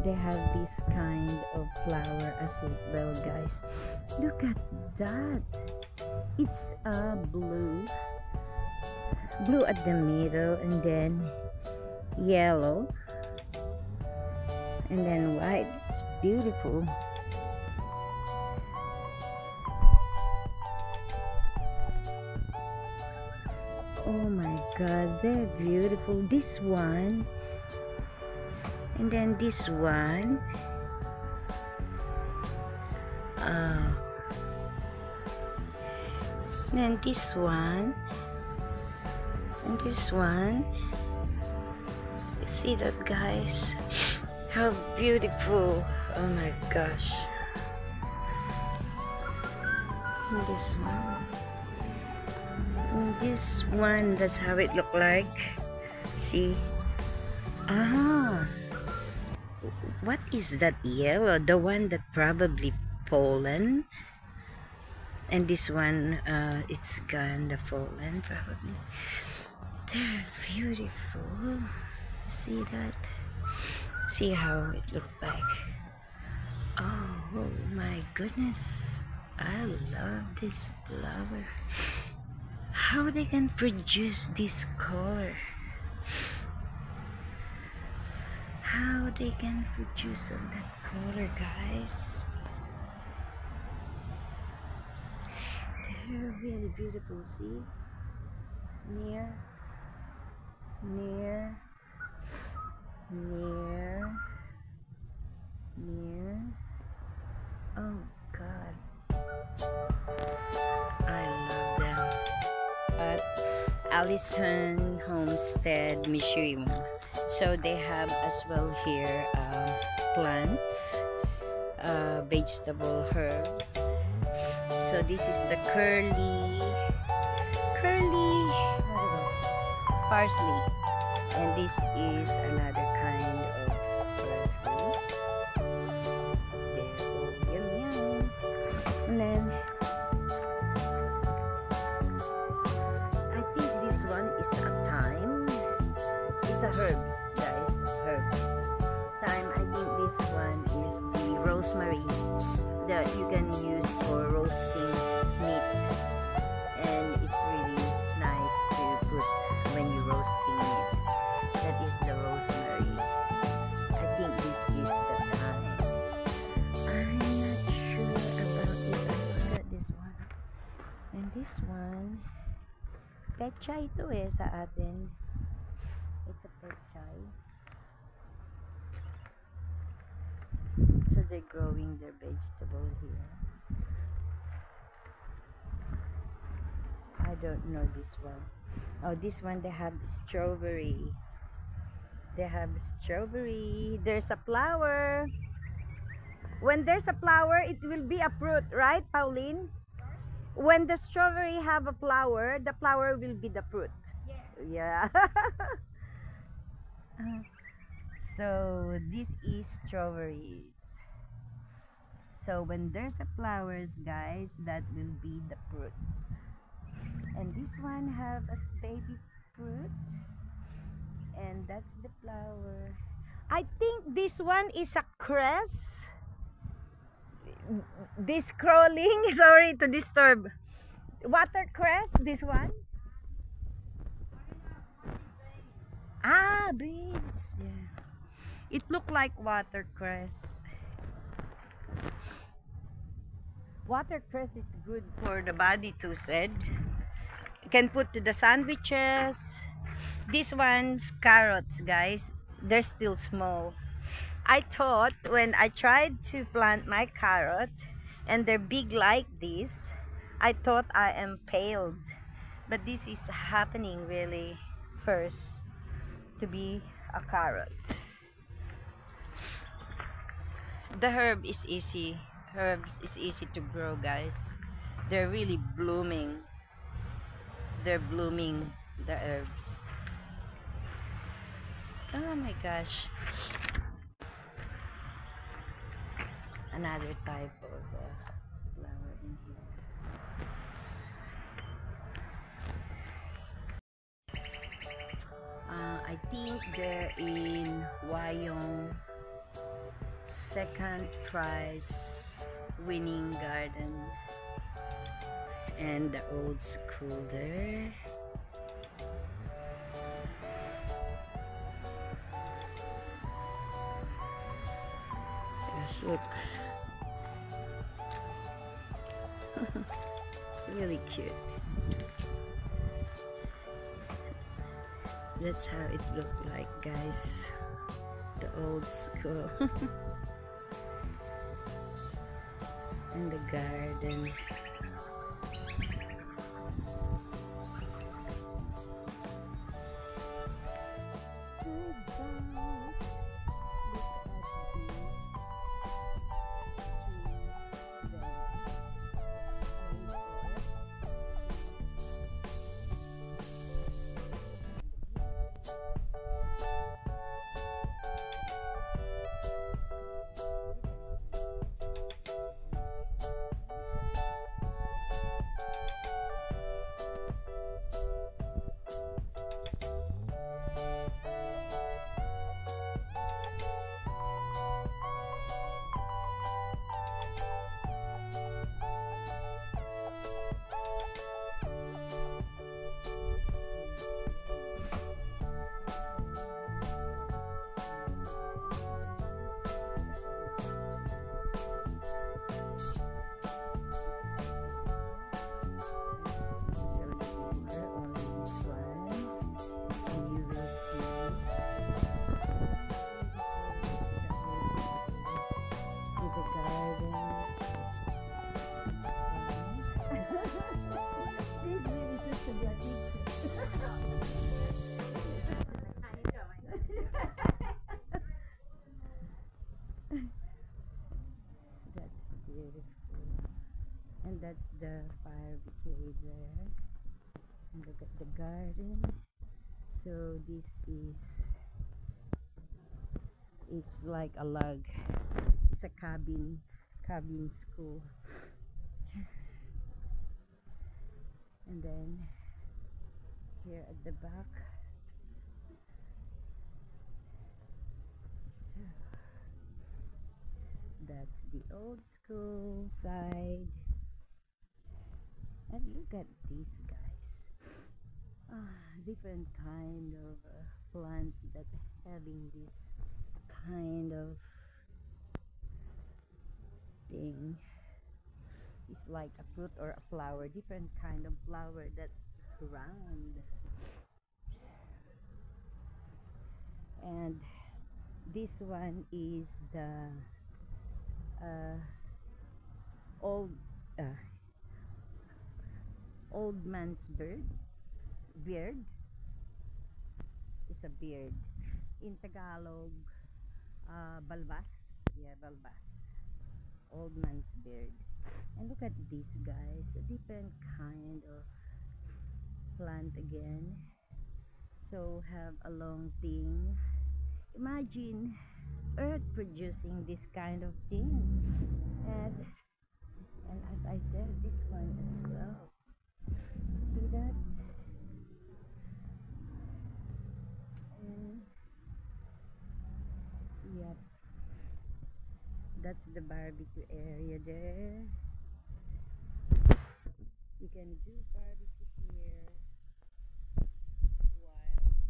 they have this kind of flower as well, guys. Look at that. It's blue at the middle, and then yellow, and then white. It's beautiful. Oh my god, they're beautiful. This one, and then this one. Then this one, and this one. You see that, guys? How beautiful. Oh my gosh. And this one. And this one, that's how it look like. See? What is that yellow? The one that probably pollen. And this one, it's gone, the pollen probably. They're beautiful. See that? See how it looked like. Oh my goodness. I love this flower. How they can produce this color? How they can produce of that color, guys? They're really beautiful. See? Near, near, near, near. Oh God, I love them. But Allison Homestead Museum. So they have as well here plants, vegetable, herbs. So this is the curly parsley, and this is another kind of parsley. There, yum. And then I think this one is a thyme. It's a herbs, guys, herbs. Thyme. I think this one is the rosemary that you can use for roasting meat, and it's really nice to put when you're roasting it. That is the rosemary. I think this is the thyme. I'm not sure about this. I forgot this one. And this one, pechay ito sa atin. It's a pechay. So they're growing their vegetable here. I don't know this one. Oh, this one they have strawberry. They have strawberry. There's a flower. When there's a flower, it will be a fruit, right, Pauline? When the strawberry have a flower, the flower will be the fruit. Yeah. So this is strawberries. So when there's a flowers, guys, that will be the fruit. And this one have a baby fruit, and that's the flower. I think this one is a cress. This crawling, sorry to disturb. Watercress, this one. Beans. Yeah. It looked like watercress. Watercress is good for the body too, said. You can put to the sandwiches. This one's carrots, guys. They're still small. I thought when I tried to plant my carrot and they're big like this, I thought I am paled. But this is happening really first to be a carrot. The herb is easy. Herbs is easy to grow, guys. They're really blooming. They're blooming, the herbs. Oh my gosh. Another type of flower in here. I think they're in Wyong second prize winning garden, and the old school there. Yes, look. It's really cute. That's how it looked like, guys. The old school. And the garden. That's beautiful. And that's the fire brigade there. And look at the garden. So this is, it's like a log. It's a cabin school. And then here at the back, so that's the old school side. And look at these guys. Different kind of plants that having this kind of thing. It's like a fruit or a flower, different kind of flower that round. And this one is the old man's beard. It's a beard in Tagalog. Balbas. Yeah, balbas. Old man's beard. And look at these guys, a different kind of plant again. So have a long thing. Imagine earth producing this kind of thing. And as I said, this one as well. See that? And yep, that's the barbecue area there. You can do barbecue here while is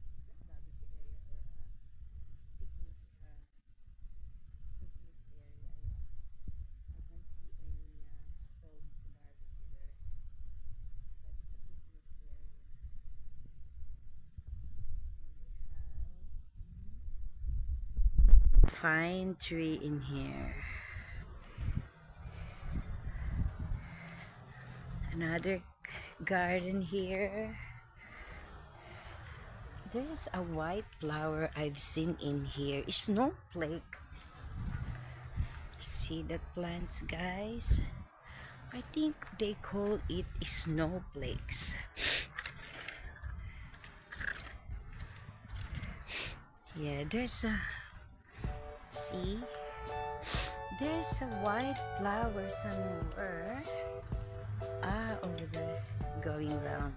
that barbecue area or picnic picnic area? Yeah, I don't see any stove to barbecue there, but it's a picnic area. And we have fine tree in here. Another garden here. There's a white flower I've seen in here. Snowflake. See the plants, guys? I think they call it snowflakes. Yeah, there's a, see? There's a white flower somewhere. Over there, going round.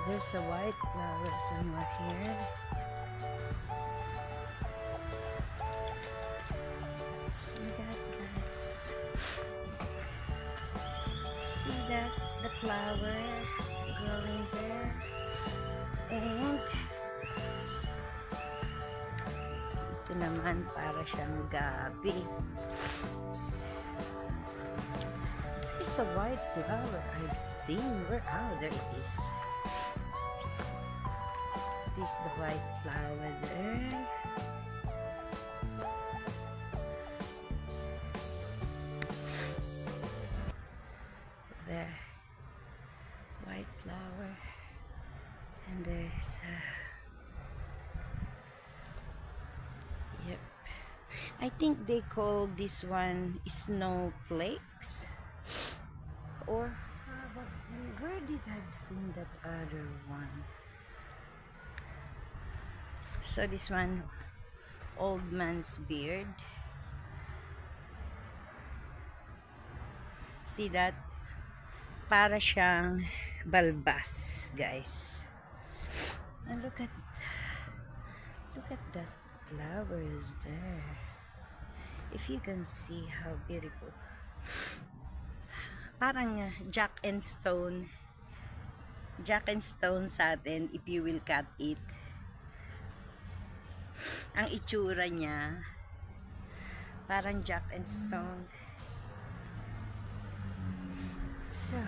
There's a white flower somewhere here. See that, guys? See that? The flower growing there. And ito naman para siyang gabi. There's a white flower I've seen. There it is. This is the white flower there. There. White flower. And there's yep. I think they call this one snowflakes. Or probably, where did I seen that other one? So this one, old man's beard. See that? Para siyang balbas, guys. And look at that flowers there. If you can see how beautiful. Parang jack and stone sa atin if you will cut it. Ang itsura niya parang jack and stone. So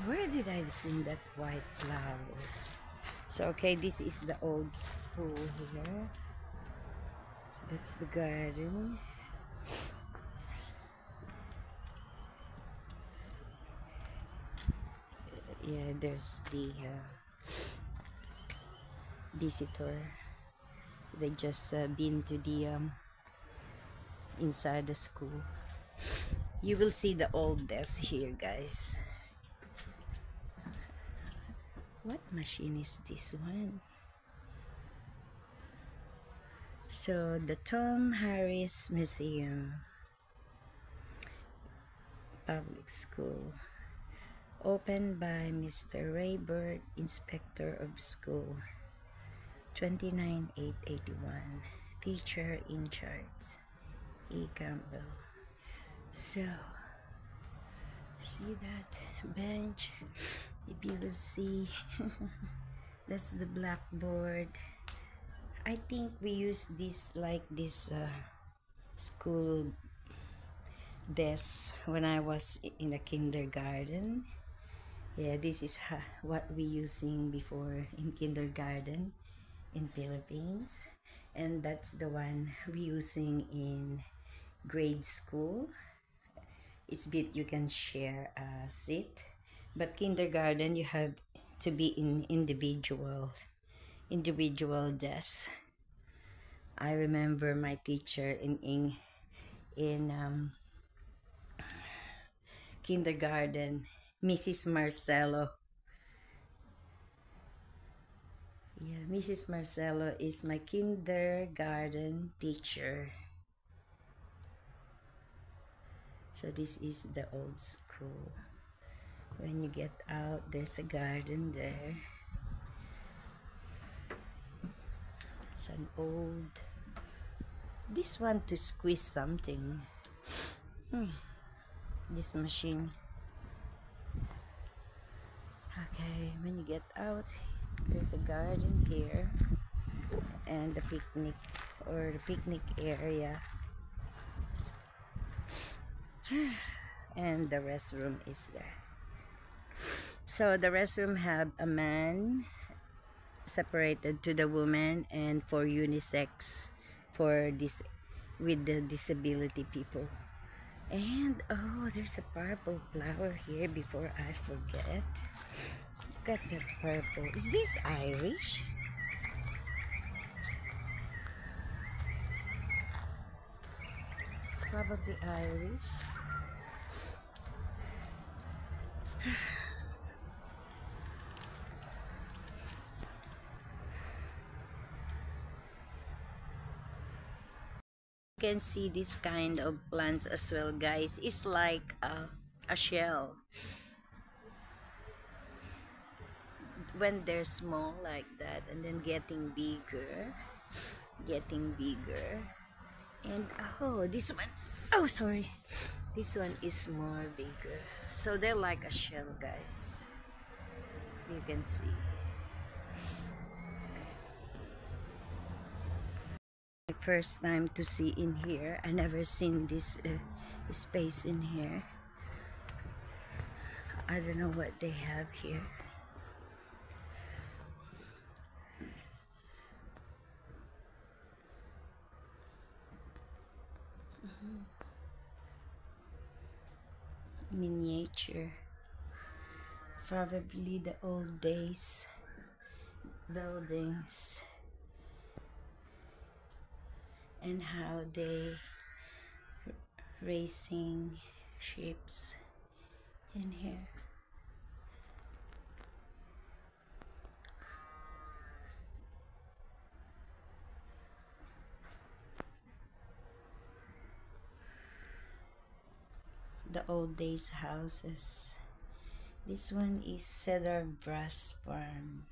where did I see that white flower? So okay, this is the old school here. That's the garden. Yeah, there's the visitor. They just been to the inside the school. You will see the old desk here, guys. What machine is this one? So the Tom Harris Museum Public School, opened by Mr. Ray Bird, Inspector of School, 29/8/81, teacher in charge, E. Campbell. So see that bench, if you will see. That's the blackboard. I think we use this like this school desk when I was in the kindergarten. Yeah, this is what we using before in kindergarten in Philippines, and that's the one we using in grade school. It's bit you can share a seat, but kindergarten you have to be in individual desks. I remember my teacher in kindergarten, Mrs. Marcelo. Yeah, Mrs. Marcelo is my kindergarten teacher. So this is the old school. When you get out, there's a garden there. It's an old, this one to squeeze something. This machine. Okay, when you get out, there's a garden here and the picnic area. And the restroom is there. So the restroom have a man separated to the woman, and for unisex for this with the disability people. And oh, there's a purple flower here before I forget. Look at that purple. Is this Irish? Probably Irish. You can see this kind of plants as well, guys. It's like a shell. when they're small like that and then getting bigger, and oh, this one, oh sorry, this one is more bigger. So they're like a shell, guys. You can see. My first time to see in here. I never seen this space in here. I don't know what they have here. Miniature. Probably the old days buildings and how they racing ships in here. The old days houses. This one is Cedar Brass Farm.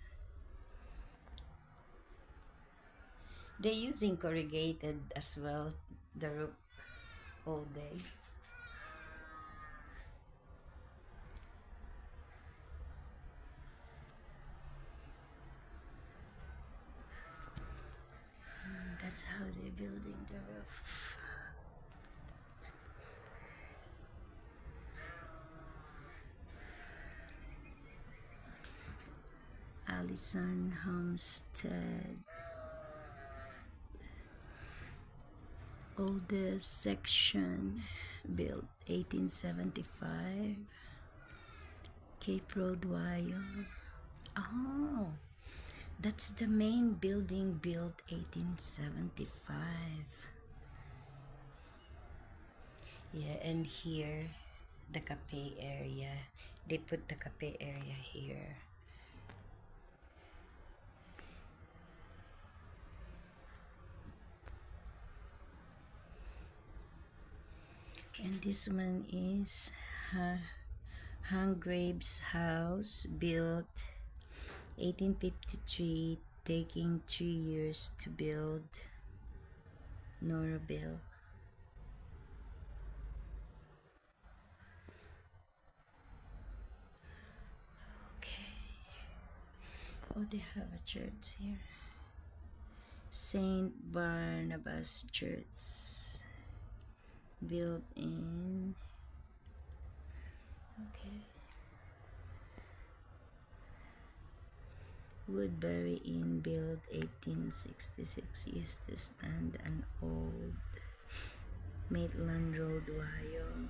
They're using corrugated as well, the roof, old days. That's how they're building the roof. Allison Homestead. Oldest section, built 1875. Cape Road, Wyoming. Oh, that's the main building, built 1875. Yeah, and here, the cafe area. They put the cafe area here. And this one is Hargraves House, built 1853, taking 3 years to build. Norabel. Okay. Oh, they have a church here. Saint Barnabas Church, built in, okay, Woodbury Inn, built 1866, used to stand an old Maitland Road, Wyoming.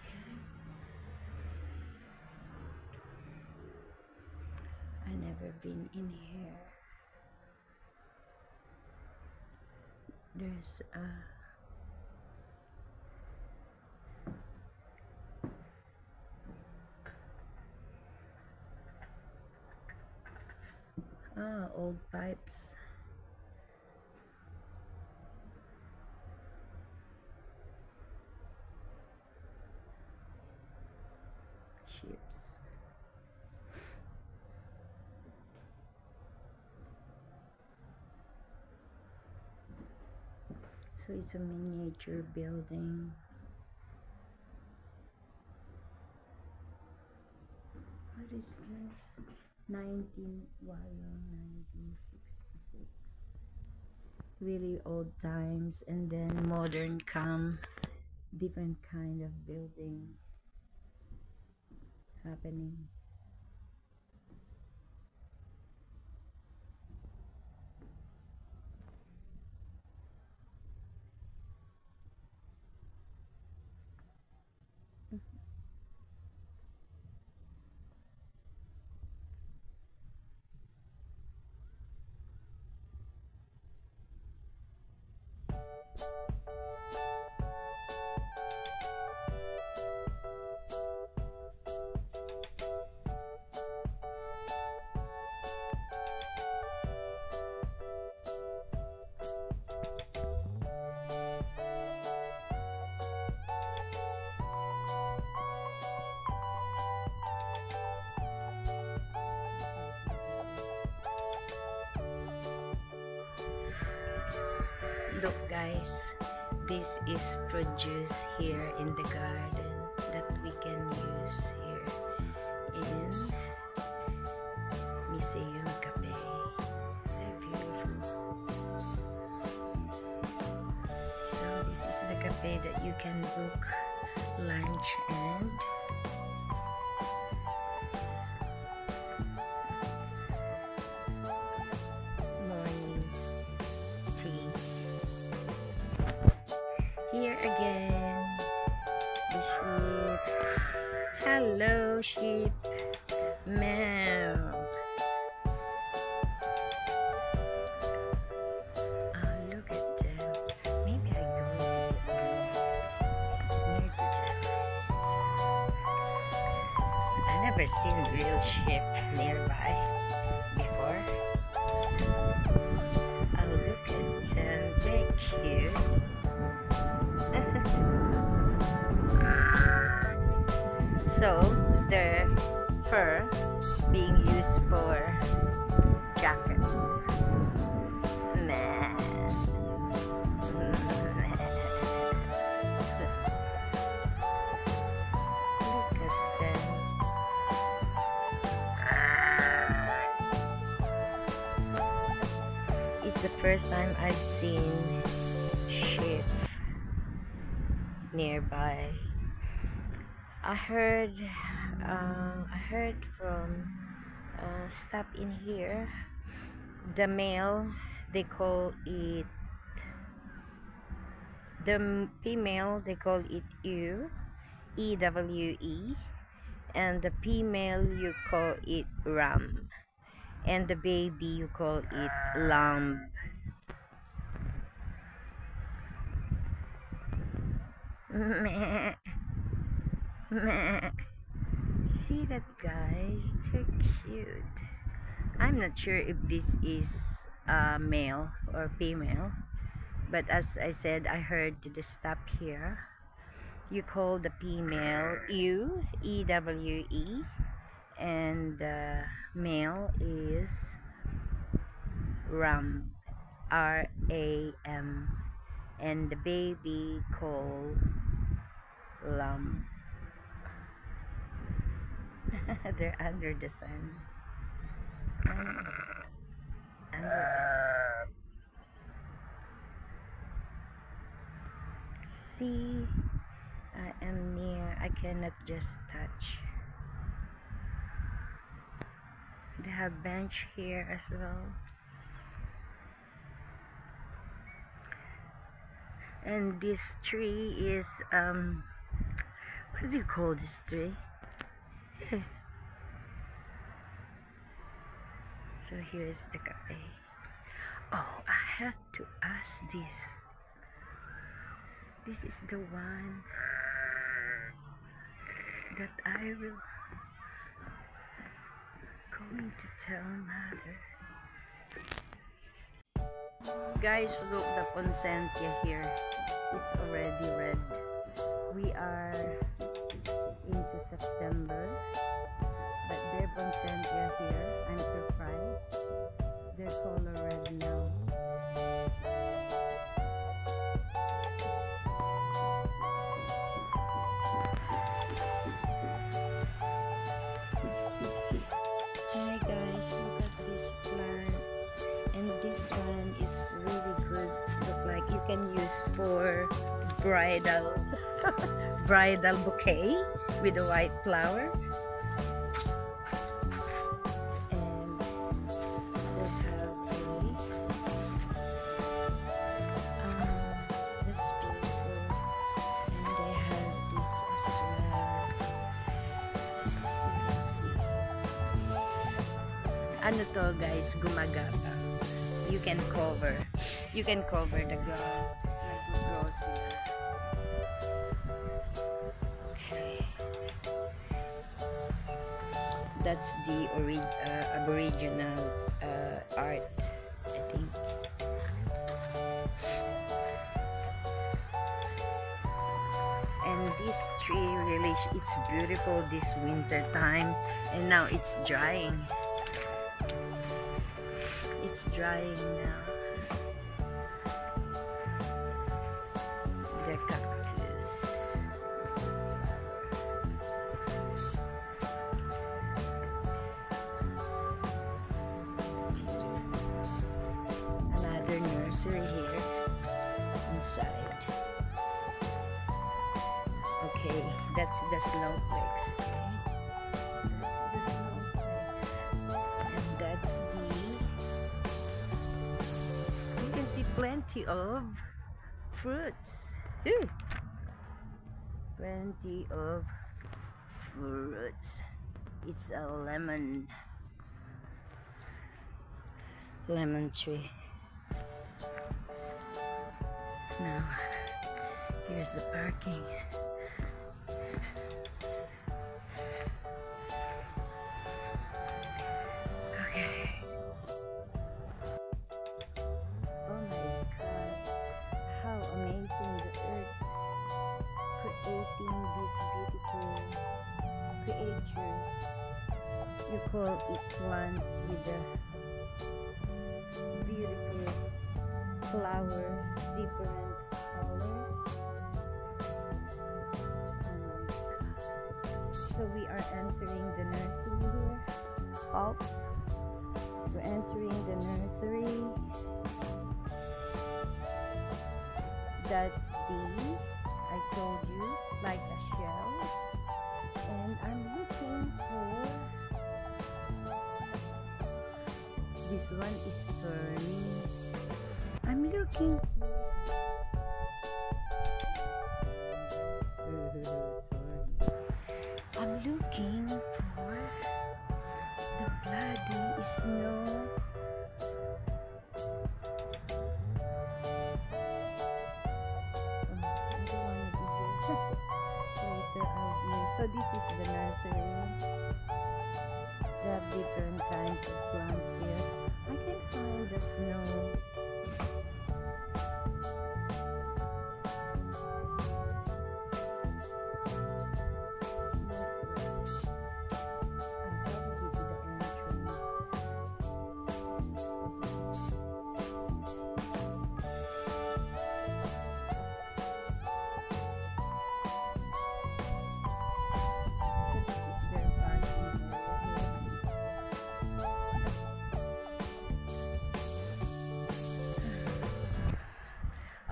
Okay. I never been in here. There's a old pipes. Ships. So it's a miniature building. What is this? 1966. Really old times, and then modern come, different kind of building happening. Look guys, this is produce here in the garden that we can use here in Museum Cafe. They're beautiful. So this is the cafe that you can book lunch and morning tea. Here again, the sheep. Hello sheep. Meow. Oh, look at them. Maybe I go near to them. I never seen real sheep nearby before. Oh, look at them. They're cute. So, their fur being used for jackets. Man. Look at them. It's the first time I've seen sheep nearby. I heard from stop in here, the male they call it, the female they call it EWE, and the female you call it ram, and the baby you call it lamb. Meh. Meh. See that guys, they're cute. I'm not sure if this is male or female, but as I said, I heard to the stop here, you call the female EWE, and the male is ram, RAM, and the baby called lamb. They're under the sun. See, I am near. I cannot just touch. They have bench here as well. And this tree is what do you call this tree? So here's the cafe. Oh, I have to ask this. This is the one that I will going to tell mother. Guys, look, the poinsettia here. It's already red. We are into September, but their poinsettia here, I'm surprised, they're color red now. Hi guys, look at this plant, and this one is really good. Look like you can use for bridal bridal bouquet with a white flower. And they have that's beautiful, and they have this as well. You can see ano to guys, gumagapa. You can cover the ground like the grows here. That's the Aboriginal art, I think. And this tree really, it's beautiful this winter time, and now it's drying. It's drying now. nursery here inside. Okay, that's the snowflakes. Okay, that's the snowflakes, and that's the. You can see plenty of fruits. Plenty of fruits. It's a lemon tree. Now here's the parking. Okay. Oh my god, how amazing the earth creating these beautiful creatures. You call it plants with the beautiful flowers, different colors. Oh my god. So we are entering the nursery here. Oh, we're entering the nursery. That's the, I told you, like a shell. And I'm looking for, this one is burning. I'm looking. I'm looking for the bloody snow. So this is the nursery. They have different kinds of plants here. I can find the snow.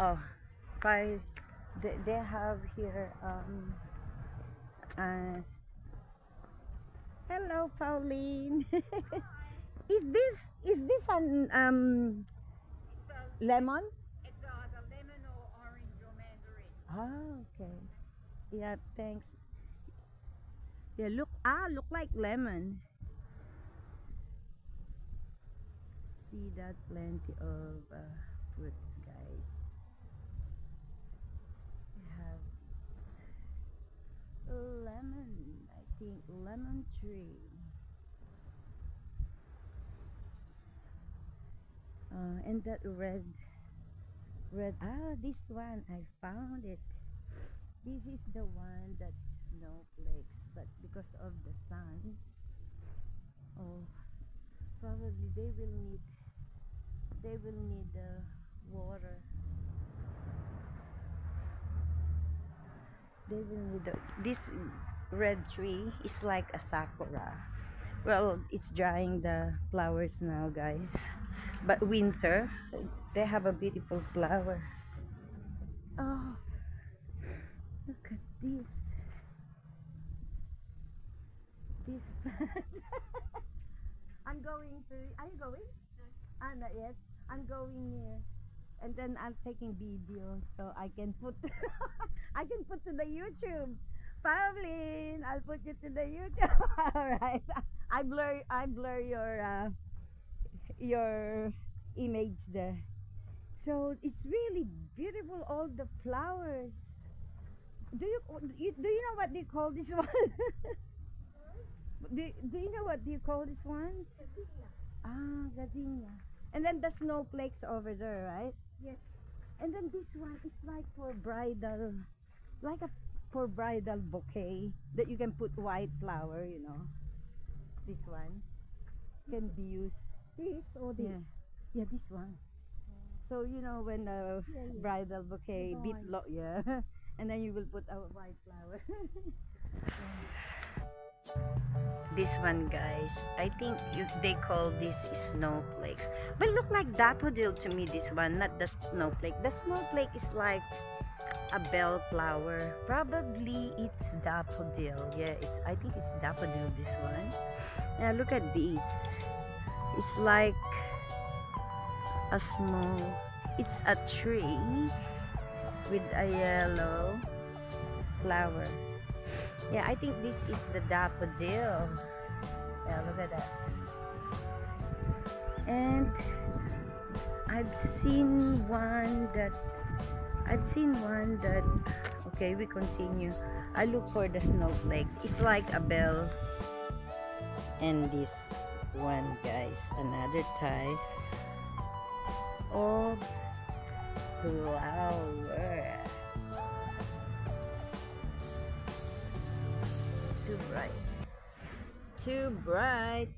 Oh, they have here hello Pauline. is this an lemon? It's the lemon or orange or mandarin. Ah, okay. Yeah, thanks. Yeah, look like lemon. See that, plenty of fruits, guys. We have lemon, I think lemon tree. And that red, this one, I found it. This is the one that snowflakes, but because of the sun, oh, probably they will need water. They will need this red tree is like a sakura. Well, it's drying the flowers now, guys, but winter they have a beautiful flower. Oh, look at this I'm going to, are you going? Not yet. I'm going near, and then I'm taking video so I can put I can put to the YouTube. Pauline, I'll put you to the YouTube. All right. I blur your image there. So it's really beautiful, all the flowers. Do you know what they call this one? do you know what you call this one? Ah, gardenia. And then the snowflakes over there, right? Yes. And then this one is like for bridal, like a for bridal bouquet that you can put white flower, you know. This one can be used. This or this? Yeah, this one. So you know when a bridal bouquet bit low, yeah, and then you will put a white flower. This one, guys, I think they call this snowflakes, but look like daffodil to me. This one, not the snowflake. The snowflake is like a bellflower. Probably it's daffodil. Yeah, I think it's daffodil, this one. Now look at this. It's like a small, it's a tree with a yellow flower. Yeah, I think this is the daffodil. Yeah, look at that. And I've seen one that okay, we continue. I look for the snowflakes. It's like a bell. And this one, guys, another type of flower. It's too bright. Too bright.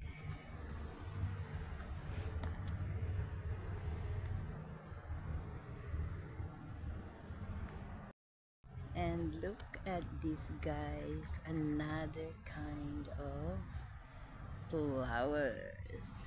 And look at this, guys, another kind of flowers.